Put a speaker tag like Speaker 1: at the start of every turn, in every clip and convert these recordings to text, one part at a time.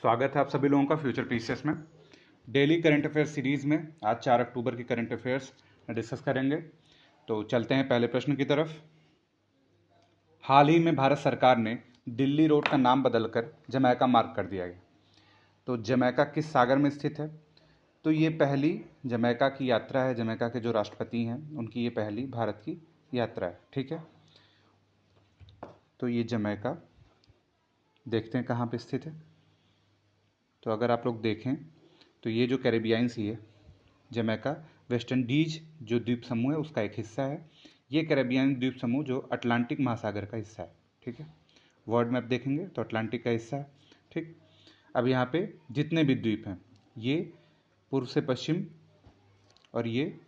Speaker 1: स्वागत है आप सभी लोगों का फ्यूचर पीसेस में। डेली करंट अफेयर्स सीरीज़ में आज 4 अक्टूबर की करंट अफेयर्स डिस्कस करेंगे। तो चलते हैं पहले प्रश्न की तरफ। हाल ही में भारत सरकार ने दिल्ली रोड का नाम बदलकर जमैका मार्क कर दिया गया। तो जमैका किस सागर में स्थित है? तो ये पहली जमैका की यात्रा है। जमैका के जो राष्ट्रपति हैं उनकी ये पहली भारत की यात्रा है। ठीक है, तो ये जमैका देखते हैं कहाँ पे स्थित है। तो अगर आप लोग देखें तो ये जो कैरेबियाई सी है, जमैका वेस्ट इंडीज जो द्वीप समूह है उसका एक हिस्सा है। ये कैरेबियन द्वीप समूह जो अटलांटिक महासागर का हिस्सा है। ठीक है, वर्ल्ड मैप देखेंगे तो अटलांटिक का हिस्सा है। ठीक, अब यहाँ पे जितने भी द्वीप हैं ये पूर्व से पश्चिम और ये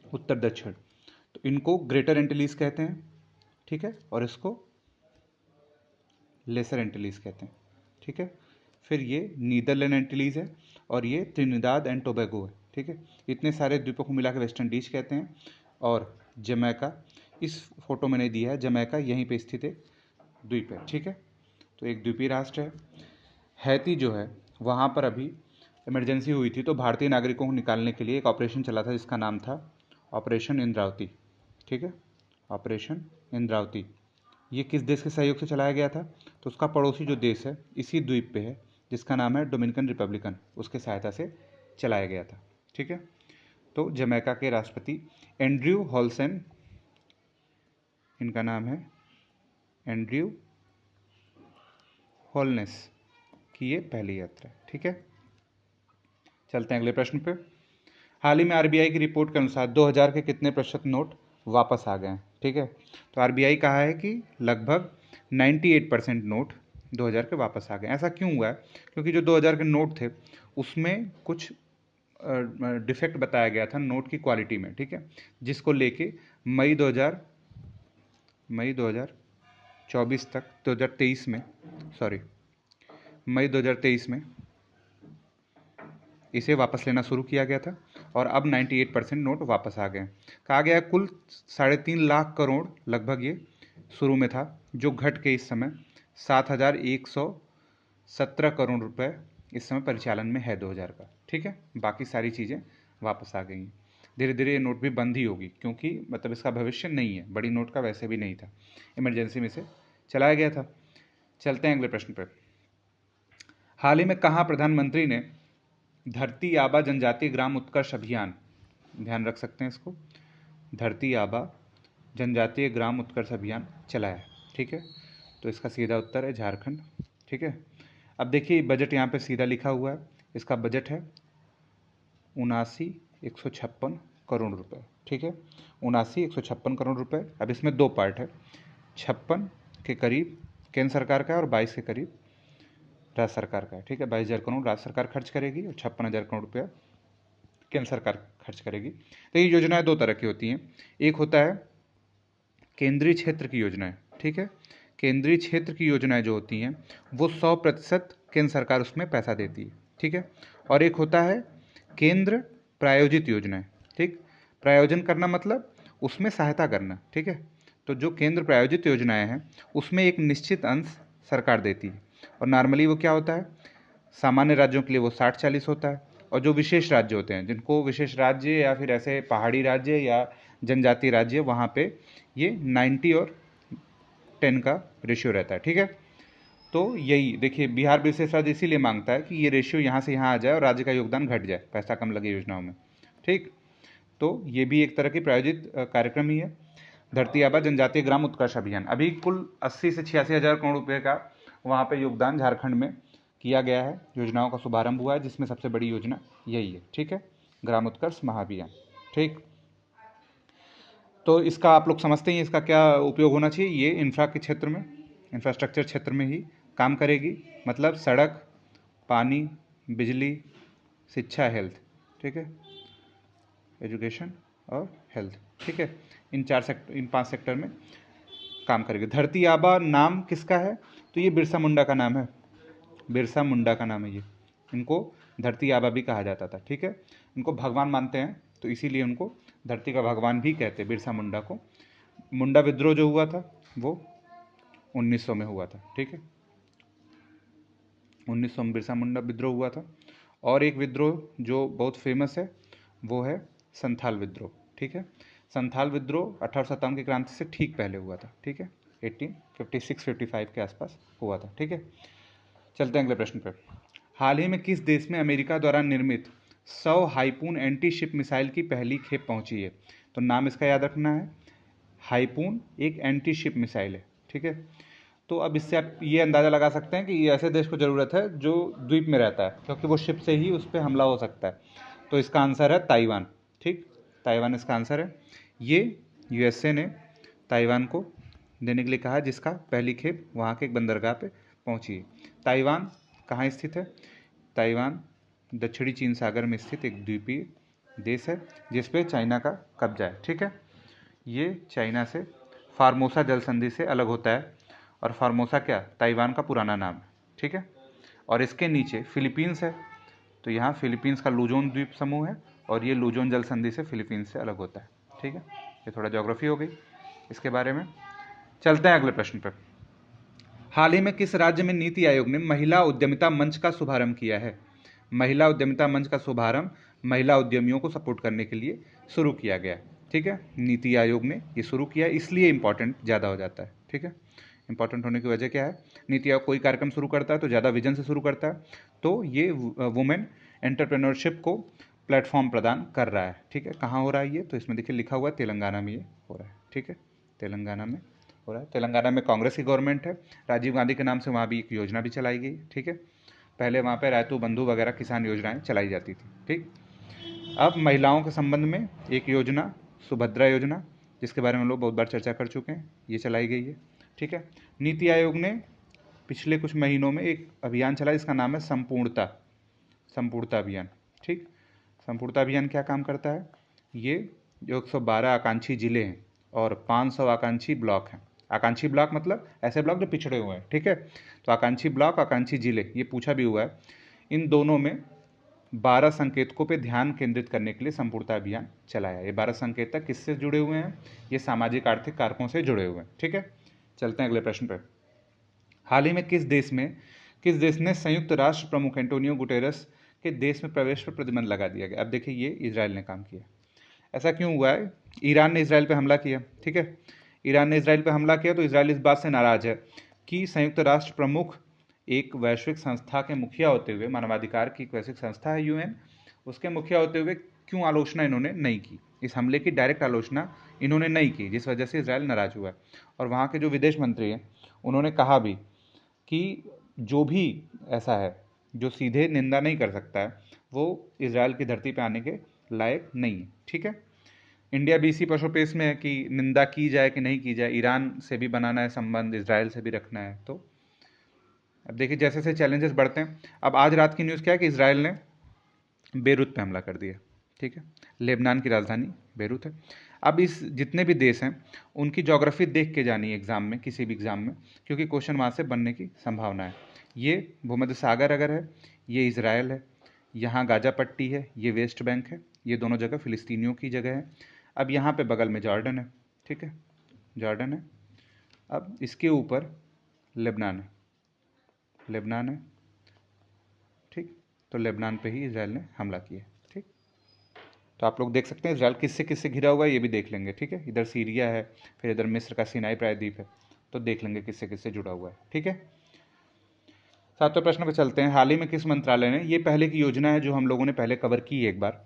Speaker 1: उत्तर दक्षिण, तो इनको ग्रेटर एंटिलीज कहते हैं। ठीक है, और इसको लेसर एंटिलीज कहते हैं। ठीक है, फिर ये नीदरलैंड एंटिलीज है और ये त्रिनिदाद एंड टोबैगो है। ठीक है, इतने सारे द्वीपों को मिला के वेस्ट इंडीज कहते हैं। और जमैका इस फोटो में नहीं दिया है, जमैका यहीं पे स्थित एक द्वीप है। ठीक है, तो एक द्वीपीय राष्ट्र है। हैती जो है वहाँ पर अभी इमरजेंसी हुई थी, तो भारतीय नागरिकों को निकालने के लिए एक ऑपरेशन चला था जिसका नाम था ऑपरेशन इंद्रावती। ठीक है, ऑपरेशन इंद्रावती ये किस देश के सहयोग से चलाया गया था? तो उसका पड़ोसी जो देश है इसी द्वीप पे है जिसका नाम है डोमिनिकन रिपब्लिकन, उसके सहायता से चलाया गया था। ठीक है, तो जमैका के राष्ट्रपति एंड्रयू हॉलसन, इनका नाम है एंड्रयू हॉलनेस की ये पहली यात्रा। ठीक है, चलते हैं अगले प्रश्न पे। हाल ही में आरबीआई की रिपोर्ट के अनुसार 2000 के कितने प्रतिशत नोट वापस आ गए हैं? ठीक है, तो आरबीआई कहा है कि लगभग 98% नोट 2000 के वापस आ गए। ऐसा क्यों हुआ है? क्योंकि जो 2000 के नोट थे उसमें कुछ डिफेक्ट बताया गया था नोट की क्वालिटी में। ठीक है, जिसको लेके मई 2024 तक 2023 में मई 2023 में इसे वापस लेना शुरू किया गया था और अब 98% नोट वापस आ गए। कहा गया कुल 3.5 लाख करोड़ लगभग ये शुरू में था, जो घट के इस समय 7,117 करोड़ रुपए इस समय परिचालन में है 2000 का। ठीक है, बाकी सारी चीज़ें वापस आ गई हैं। धीरे धीरे ये नोट भी बंद ही होगी क्योंकि मतलब इसका भविष्य नहीं है, बड़ी नोट का वैसे भी नहीं था, इमरजेंसी में से चलाया गया था। चलते हैं अगले प्रश्न पर। हाल ही में कहाँ प्रधानमंत्री ने धरती आबा जनजातीय ग्राम उत्कर्ष अभियान, ध्यान रख सकते हैं इसको, धरती आबा जनजातीय ग्राम उत्कर्ष अभियान चलाया है? ठीक है, तो इसका सीधा उत्तर है झारखंड। ठीक है, अब देखिए बजट यहाँ पे सीधा लिखा हुआ है, इसका बजट है 79,156 करोड़ रुपए। ठीक है, 79,156 करोड़ रुपए। अब इसमें दो पार्ट है, 56 के करीब केंद्र सरकार का है और 22 के करीब राज्य सरकार का है। ठीक है, 22,000 करोड़ राज्य सरकार खर्च करेगी और 56,000 करोड़ रुपया केंद्र सरकार खर्च करेगी। तो ये योजनाएं दो तरह की होती हैं, एक होता है केंद्रीय क्षेत्र की योजनाएं। ठीक है, केंद्रीय क्षेत्र की योजनाएं जो होती हैं वो 100% केंद्र सरकार उसमें पैसा देती है। ठीक है, और एक होता है केंद्र प्रायोजित योजनाएं। ठीक, प्रायोजन करना मतलब उसमें सहायता करना। ठीक है, तो जो केंद्र प्रायोजित योजनाएं हैं उसमें एक निश्चित अंश सरकार देती है और नॉर्मली वो क्या होता है, सामान्य राज्यों के लिए वो 60-40 होता है, और जो विशेष राज्य होते हैं जिनको विशेष राज्य या फिर ऐसे पहाड़ी राज्य या जनजातीय राज्य, वहाँ पे ये 90 और 10 का रेशियो रहता है। ठीक है, तो यही देखिए बिहार विशेष राज्य इसीलिए मांगता है कि ये रेशियो यहाँ से यहाँ आ जाए और राज्य का योगदान घट जाए, पैसा कम लगे योजनाओं में। ठीक, तो ये भी एक तरह की प्रायोजित कार्यक्रम ही है, धरती आबा जनजातीय ग्राम उत्कर्ष अभियान। अभी कुल 80 से 86 हज़ार करोड़ रुपये का वहाँ पे योगदान झारखंड में किया गया है, योजनाओं का शुभारंभ हुआ है, जिसमें सबसे बड़ी योजना यही है। ठीक है, ग्राम उत्कर्ष महाअभियान। ठीक, तो इसका आप लोग समझते हैं इसका क्या उपयोग होना चाहिए। ये इंफ्रा के क्षेत्र में, इंफ्रास्ट्रक्चर क्षेत्र में ही काम करेगी, मतलब सड़क, पानी, बिजली, शिक्षा, हेल्थ। ठीक है, एजुकेशन और हेल्थ। ठीक है, इन 5 सेक्टर में काम करेगी। धरती आबा नाम किसका है? तो ये बिरसा मुंडा का नाम है, बिरसा मुंडा का नाम है ये। इनको धरती आबा भी कहा जाता था। ठीक है, इनको भगवान मानते हैं तो इसीलिए उनको धरती का भगवान भी कहते हैं बिरसा मुंडा को। मुंडा विद्रोह जो हुआ था वो 1900 में हुआ था। ठीक है, 1900 में बिरसा मुंडा विद्रोह हुआ था। और एक विद्रोह जो बहुत फेमस है वो है संथाल विद्रोह, ठीक है। संथाल विद्रोह 1857 की क्रांति से ठीक पहले हुआ था, ठीक है, 1856-55 के आसपास हुआ था, ठीक है। चलते हैं अगले प्रश्न पे। हाल ही में किस देश में अमेरिका द्वारा निर्मित 100 हाइपून एंटी शिप मिसाइल की पहली खेप पहुंची है? तो नाम इसका याद रखना है, हाइपून एक एंटी शिप मिसाइल है, ठीक है। तो अब इससे आप ये अंदाज़ा लगा सकते हैं कि ये ऐसे देश को ज़रूरत है जो द्वीप में रहता है, क्योंकि वो शिप से ही उस पर हमला हो सकता है। तो इसका आंसर है ताइवान, ठीक, ताइवान इसका आंसर है। ये यूएसए ने ताइवान को देने के लिए कहा, जिसका पहली खेप वहाँ के एक बंदरगाह पे पहुँची है। ताइवान कहाँ स्थित है? ताइवान दक्षिणी चीन सागर में स्थित एक द्वीपीय देश है जिस पे चाइना का कब्जा है, ठीक है। ये चाइना से फार्मोसा जल संधि से अलग होता है, और फार्मोसा क्या, ताइवान का पुराना नाम है, ठीक है। और इसके नीचे फिलीपींस है, तो यहाँ फिलीपींस का लुजोन द्वीप समूह है, और ये लुजोन जल संधि से फिलीपींस से अलग होता है, ठीक है। ये थोड़ा ज्योग्राफी हो गई इसके बारे में। चलते हैं अगले प्रश्न पर। हाल ही में किस राज्य में नीति आयोग ने महिला उद्यमिता मंच का शुभारंभ किया है? महिला उद्यमिता मंच का शुभारंभ महिला उद्यमियों को सपोर्ट करने के लिए शुरू किया गया, ठीक है। नीति आयोग ने ये शुरू किया, इसलिए इंपॉर्टेंट ज़्यादा हो जाता है, ठीक है। इंपॉर्टेंट होने की वजह क्या है? नीति आयोग कोई कार्यक्रम शुरू करता है तो ज़्यादा विजन से शुरू करता है, तो ये वुमेन एंटरप्रेन्योरशिप को प्लेटफॉर्म प्रदान कर रहा है, ठीक है। कहाँ हो रहा है ये? तो इसमें देखिए लिखा हुआ है तेलंगाना में ये हो रहा है, ठीक है, तेलंगाना में हो रहा है। तेलंगाना में कांग्रेस की गवर्नमेंट है, राजीव गांधी के नाम से वहाँ भी एक योजना भी चलाई गई, ठीक है। पहले वहाँ पे रायतू बंधु वगैरह किसान योजनाएं चलाई जाती थी, ठीक। अब महिलाओं के संबंध में एक योजना, सुभद्रा योजना, जिसके बारे में हम लोग बहुत बार चर्चा कर चुके हैं, ये चलाई गई है, ठीक है। नीति आयोग ने पिछले कुछ महीनों में एक अभियान चला जिसका नाम है संपूर्णता अभियान, ठीक। संपूर्णता अभियान क्या काम करता है? ये जो 112 आकांक्षी जिले हैं और 500 आकांक्षी ब्लॉक हैं। आकांक्षी ब्लॉक मतलब ऐसे ब्लॉक जो पिछड़े हुए हैं, ठीक है। तो आकांक्षी ब्लॉक, आकांक्षी जिले, ये पूछा भी हुआ है। इन दोनों में 12 संकेतकों पे ध्यान केंद्रित करने के लिए संपूर्णता अभियान चलाया। ये 12 संकेतक किससे जुड़े हुए हैं? ये सामाजिक आर्थिक कारकों से जुड़े हुए हैं, ठीक है। चलते हैं अगले प्रश्न पर। हाल ही में किस देश ने संयुक्त राष्ट्र प्रमुख एंटोनियो गुटेरस के देश में प्रवेश पर प्रतिबंध लगा दिया गया? अब देखिए ये इजराइल ने काम किया। ऐसा क्यों हुआ है? ईरान ने इजराइल पे हमला किया, ठीक है। ईरान ने इजराइल पे हमला किया तो इजराइल इस बात से नाराज है कि संयुक्त राष्ट्र प्रमुख एक वैश्विक संस्था के मुखिया होते हुए, मानवाधिकार की एक वैश्विक संस्था है यूएन, उसके मुखिया होते हुए क्यों आलोचना इन्होंने नहीं की, इस हमले की डायरेक्ट आलोचना इन्होंने नहीं की, जिस वजह से इजराइल नाराज हुआ है। और वहाँ के जो विदेश मंत्री हैं उन्होंने कहा भी कि जो भी ऐसा है जो सीधे निंदा नहीं कर सकता है वो इजराइल की धरती पर आने के लायक नहीं है, ठीक है। इंडिया भी इसी पशुपेश में है कि निंदा की जाए कि नहीं की जाए, ईरान से भी बनाना है संबंध, इजराइल से भी रखना है। तो अब देखिए जैसे जैसे चैलेंजेस बढ़ते हैं। अब आज रात की न्यूज़ क्या है कि इजराइल ने बेरूत पे हमला कर दिया, ठीक है। लेबनान की राजधानी बेरूत है। अब इस जितने भी देश हैं उनकी ज्योग्राफी देख के जानी है एग्ज़ाम में, किसी भी एग्ज़ाम में, क्योंकि क्वेश्चन वहाँ से बनने की संभावना है। ये भूमध्य सागर अगर है, ये इजराइल है, यहाँ गाजा पट्टी है, ये वेस्ट बैंक है, ये दोनों जगह फ़िलिस्तीनियों की जगह है। अब यहाँ पे बगल में जॉर्डन है, ठीक है, जॉर्डन है। अब इसके ऊपर लेबनान है, ठीक। तो लेबनान पे ही इजराइल ने हमला किया, ठीक। तो आप लोग देख सकते हैं इजराइल किससे किससे घिरा हुआ है, ये भी देख लेंगे, ठीक है। इधर सीरिया है, फिर इधर मिस्र का सिनाई प्रायद्वीप है, तो देख लेंगे किससे किससे जुड़ा हुआ है, ठीक है। 7वें प्रश्न पे चलते हैं। हाल ही में किस मंत्रालय ने, ये पहले की योजना है जो हम लोगों ने पहले कवर की एक बार,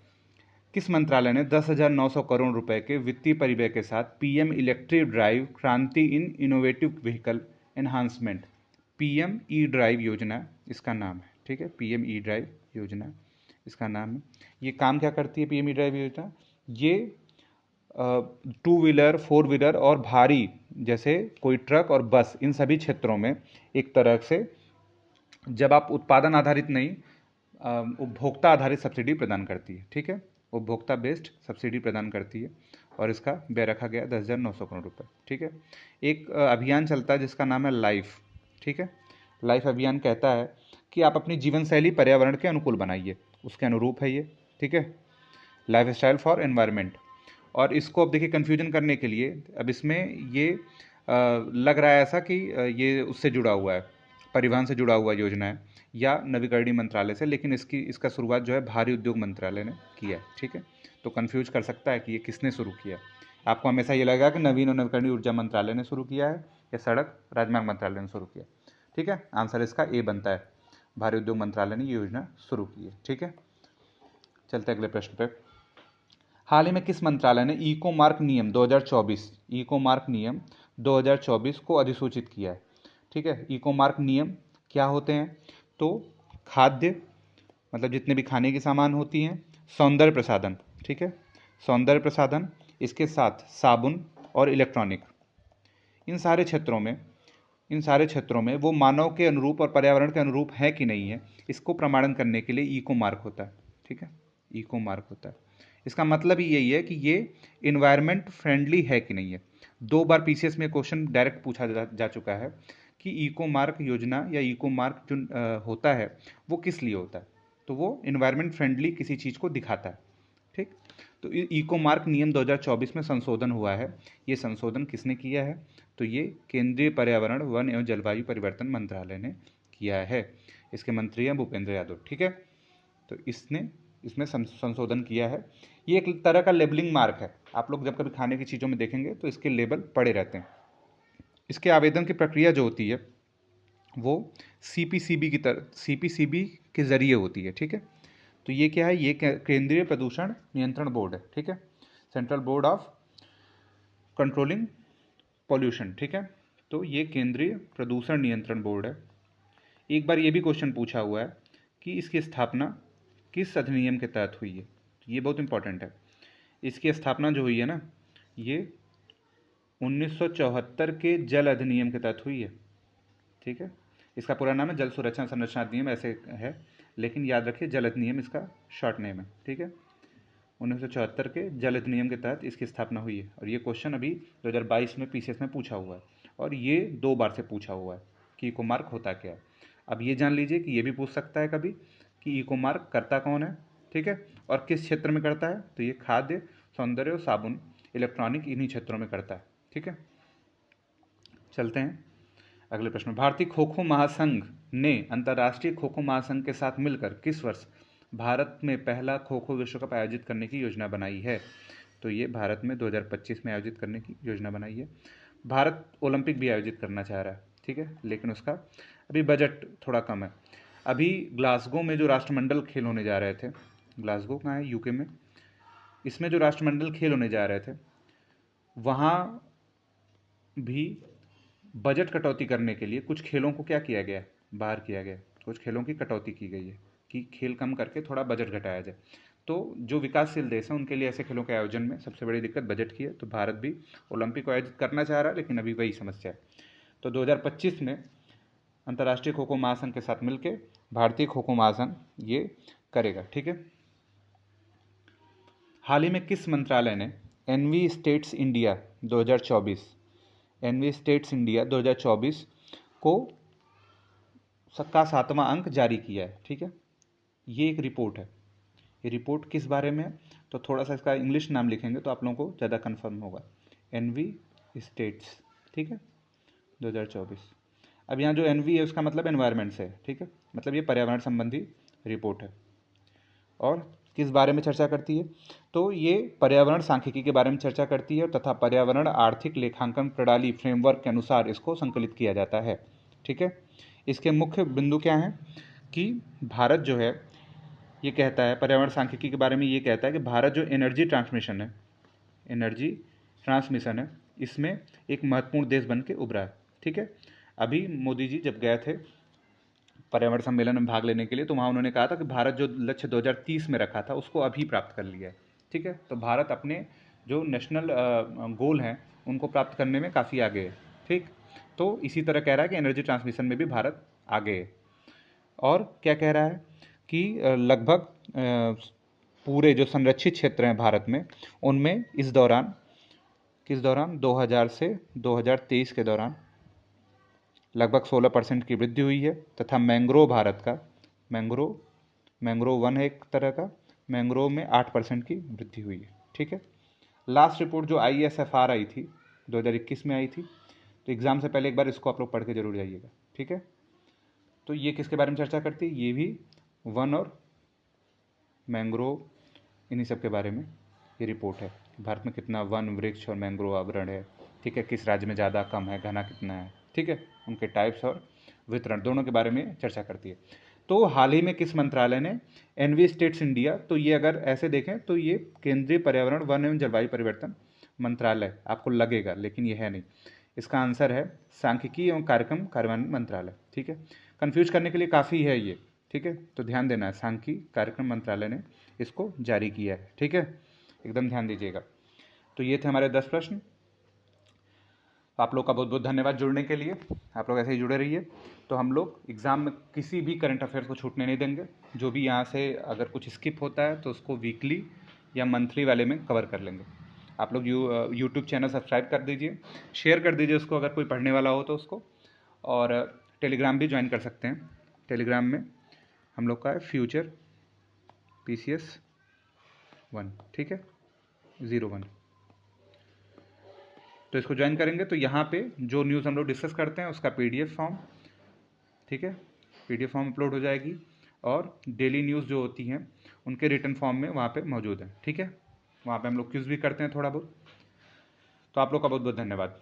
Speaker 1: किस मंत्रालय ने 10,900 करोड़ रुपए के वित्तीय परिव्यय के साथ पीएम इलेक्ट्रिक ड्राइव क्रांति in innovative vehicle enhancement, PM E drive योजना इसका नाम है, ठीक है। पीएम ई ड्राइव योजना इसका नाम है। ये काम क्या करती है पीएम ई ड्राइव योजना? ये 2 व्हीलर, 4 व्हीलर और भारी जैसे कोई ट्रक और बस, इन सभी क्षेत्रों में एक तरह से जब आप उत्पादन आधारित नहीं उपभोक्ता आधारित सब्सिडी प्रदान करती है, ठीक है। उपभोक्ता बेस्ड सब्सिडी प्रदान करती है और इसका व्यय रखा गया 10,900 करोड़ रुपए, ठीक है। एक अभियान चलता है जिसका नाम है लाइफ, ठीक है। लाइफ अभियान कहता है कि आप अपनी जीवन शैली पर्यावरण के अनुकूल बनाइए, उसके अनुरूप है ये, ठीक है। Life style for environment. और इसको अब देखिए कन्फ्यूजन करने के लिए अब इसमें ये लग रहा है ऐसा कि ये उससे जुड़ा हुआ है, परिवहन से जुड़ा हुआ योजना है। या नवीकरणीय मंत्रालय से, लेकिन इसका शुरुआत जो है भारी उद्योग मंत्रालय ने किया है। ठीक है, तो कन्फ्यूज कर सकता है कि ये किसने शुरू किया। आपको हमेशा ये लगेगा कि नवीन और नवीकरणीय ऊर्जा मंत्रालय ने शुरू किया है या सड़क राजमार्ग मंत्रालय ने शुरू किया। ठीक है, आंसर इसका ए बनता है, भारी उद्योग मंत्रालय ने ये योजना शुरू की है। ठीक है, चलते अगले प्रश्न पे। हाल ही में किस मंत्रालय ने इको मार्क नियम 2024 को अधिसूचित किया है? ठीक है, इको मार्क नियम क्या होते हैं? तो खाद्य, मतलब जितने भी खाने की सामान होती हैं, सौंदर्य प्रसाधन, ठीक है, सौंदर्य प्रसाधन, इसके साथ साबुन और इलेक्ट्रॉनिक, इन सारे क्षेत्रों में वो मानव के अनुरूप और पर्यावरण के अनुरूप है कि नहीं है, इसको प्रमाणन करने के लिए इको मार्क होता है। ठीक है, इको मार्क होता है। इसका मतलब ही यही है कि ये इन्वायरमेंट फ्रेंडली है कि नहीं है। 2 बार पीसीएस में क्वेश्चन डायरेक्ट पूछा जा चुका है कि इको मार्क योजना या इको मार्क जो होता है वो किस लिए होता है, तो वो इन्वायरमेंट फ्रेंडली किसी चीज़ को दिखाता है। ठीक, तो इको मार्क नियम 2024 में संशोधन हुआ है। ये संशोधन किसने किया है? तो ये केंद्रीय पर्यावरण, वन एवं जलवायु परिवर्तन मंत्रालय ने किया है। इसके मंत्री हैं भूपेंद्र यादव। ठीक है, तो इसमें संशोधन किया है। ये एक तरह का लेबलिंग मार्क है। आप लोग जब कभी खाने की चीज़ों में देखेंगे तो इसके लेबल पड़े रहते हैं। इसके आवेदन की प्रक्रिया जो होती है वो सीपीसीबी के जरिए होती है। ठीक है, तो ये क्या है? ये केंद्रीय प्रदूषण नियंत्रण बोर्ड है। ठीक है, central board of controlling pollution. ठीक है, तो ये केंद्रीय प्रदूषण नियंत्रण बोर्ड है। एक बार ये भी क्वेश्चन पूछा हुआ है कि इसकी स्थापना किस अधिनियम के तहत हुई है। ये बहुत इंपॉर्टेंट है। इसकी स्थापना जो हुई है ना, ये 1974 के जल अधिनियम के तहत हुई है। ठीक है, इसका पूरा नाम है जल सुरक्षा संरक्षण अधिनियम, ऐसे है, लेकिन याद रखिए जल अधिनियम इसका शॉर्ट नेम है। ठीक है, 1974 के जल अधिनियम के तहत इसकी स्थापना हुई है। और ये क्वेश्चन अभी 2022 में पीसीएस में पूछा हुआ है, और ये 2 बार से पूछा हुआ है कि इको मार्क होता क्या है। अब ये जान लीजिए कि ये भी पूछ सकता है कभी कि इको मार्क करता कौन है। ठीक है, और किस क्षेत्र में करता है? तो ये खाद्य, सौंदर्य और साबुन, इलेक्ट्रॉनिक, इन्हीं क्षेत्रों में करता है। ठीक है, चलते हैं अगले प्रश्न। भारतीय खो खो महासंघ ने अंतर्राष्ट्रीय खो खो महासंघ के साथ मिलकर किस वर्ष भारत में पहला खो खो विश्व कप आयोजित करने की योजना बनाई है? तो ये भारत में 2025 में आयोजित करने की योजना बनाई है। भारत ओलंपिक भी आयोजित करना चाह रहा है। ठीक है, लेकिन उसका अभी बजट थोड़ा कम है। अभी ग्लासगो में जो राष्ट्रमंडल खेल होने जा रहे थे, ग्लासगो कहाँ है? यूके में। इसमें जो राष्ट्रमंडल खेल होने जा रहे थे, वहाँ भी बजट कटौती करने के लिए कुछ खेलों को क्या किया गया? बाहर किया गया। कुछ खेलों की कटौती की गई है कि खेल कम करके थोड़ा बजट घटाया जाए। तो जो विकासशील देश हैं उनके लिए ऐसे खेलों के आयोजन में सबसे बड़ी दिक्कत बजट की है। तो भारत भी ओलंपिक को आयोजित करना चाह रहा है, लेकिन अभी वही समस्या है। तो 2025 में अंतर्राष्ट्रीय खो खो महासंघ के साथ मिलकर भारतीय खो खो महासंघ ये करेगा। ठीक है, हाल ही में किस मंत्रालय ने एनवी स्टेट्स इंडिया 2024 को का 7वां अंक जारी किया है। ठीक है, ये एक रिपोर्ट है। ये रिपोर्ट किस बारे में है? तो थोड़ा सा इसका इंग्लिश नाम लिखेंगे तो आप लोगों को ज़्यादा कन्फर्म होगा। एनवी स्टेट्स, ठीक है, 2024। अब यहाँ जो एनवी है उसका मतलब एनवायरनमेंट से है। ठीक है, मतलब ये पर्यावरण संबंधी रिपोर्ट है। और किस बारे में चर्चा करती है? तो ये पर्यावरण सांख्यिकी के बारे में चर्चा करती है, तथा पर्यावरण आर्थिक लेखांकन प्रणाली फ्रेमवर्क के अनुसार इसको संकलित किया जाता है। ठीक है, इसके मुख्य बिंदु क्या हैं कि भारत जो है ये कहता है, पर्यावरण सांख्यिकी के बारे में ये कहता है कि भारत जो एनर्जी ट्रांसमिशन है इसमें एक महत्वपूर्ण देश बन के उभरा है। ठीक है, अभी मोदी जी जब गए थे पर्यावरण सम्मेलन में भाग लेने के लिए, तो वहाँ उन्होंने कहा था कि भारत जो लक्ष्य 2030 में रखा था उसको अभी प्राप्त कर लिया है। ठीक है, तो भारत अपने जो नेशनल गोल हैं उनको प्राप्त करने में काफ़ी आगे है। ठीक, तो इसी तरह कह रहा है कि एनर्जी ट्रांसमिशन में भी भारत आगे है। और क्या कह रहा है कि लगभग पूरे जो संरक्षित क्षेत्र हैं भारत में, उनमें इस दौरान 2000 से 2023 के दौरान लगभग 16% की वृद्धि हुई है। तथा मैंग्रोव भारत का मैंग्रोव वन है एक तरह का, मैंग्रोव में 8% की वृद्धि हुई है। ठीक है, लास्ट रिपोर्ट जो ISFR आई थी 2021 में आई थी, तो एग्ज़ाम से पहले एक बार इसको आप लोग पढ़ के जरूर जाइएगा। ठीक है, तो ये किसके बारे में चर्चा करती है? ये भी वन और मैंग्रोव इन्हीं सब के बारे में ये रिपोर्ट है। भारत में कितना वन, वृक्ष और मैंग्रोव आवरण है, ठीक है, किस राज्य में ज़्यादा कम है, घना कितना है, ठीक है, उनके टाइप्स और वितरण दोनों के बारे में चर्चा करती है। तो हाल ही में किस मंत्रालय ने एनवी स्टेट्स इंडिया, तो ये अगर ऐसे देखें तो ये केंद्रीय पर्यावरण, वन एवं जलवायु परिवर्तन मंत्रालय आपको लगेगा, लेकिन ये है नहीं। इसका आंसर है सांख्यिकी एवं कार्यक्रम कार्यान्वयन मंत्रालय, ठीक है। कंफ्यूज करने के लिए काफ़ी है ये, ठीक है, तो ध्यान देना है, सांख्यिकी कार्यक्रम मंत्रालय ने इसको जारी किया है, ठीक है, एकदम ध्यान दीजिएगा। तो ये थे हमारे 10 प्रश्न। आप लोग का बहुत बहुत धन्यवाद जुड़ने के लिए, आप लोग ऐसे ही जुड़े रहिए। तो हम लोग एग्ज़ाम में किसी भी करंट अफेयर्स को छूटने नहीं देंगे। जो भी यहाँ से अगर कुछ स्किप होता है तो उसको वीकली या मंथली वाले में कवर कर लेंगे। आप लोग यूट्यूब चैनल सब्सक्राइब कर दीजिए, शेयर कर दीजिए उसको अगर कोई पढ़ने वाला हो तो उसको, और टेलीग्राम भी ज्वाइन कर सकते हैं। टेलीग्राम में हम लोग का है फ्यूचर PCS 1, ठीक है, 01। तो इसको ज्वाइन करेंगे तो यहाँ पे जो न्यूज़ हम लोग डिस्कस करते हैं उसका PDF फॉर्म, ठीक है, PDF फॉर्म अपलोड हो जाएगी, और डेली न्यूज़ जो होती हैं उनके रिटर्न फॉर्म में वहाँ पे मौजूद है, ठीक है। वहाँ पे हम लोग क्विज़ भी करते हैं थोड़ा बहुत। तो आप लोग का बहुत बहुत धन्यवाद।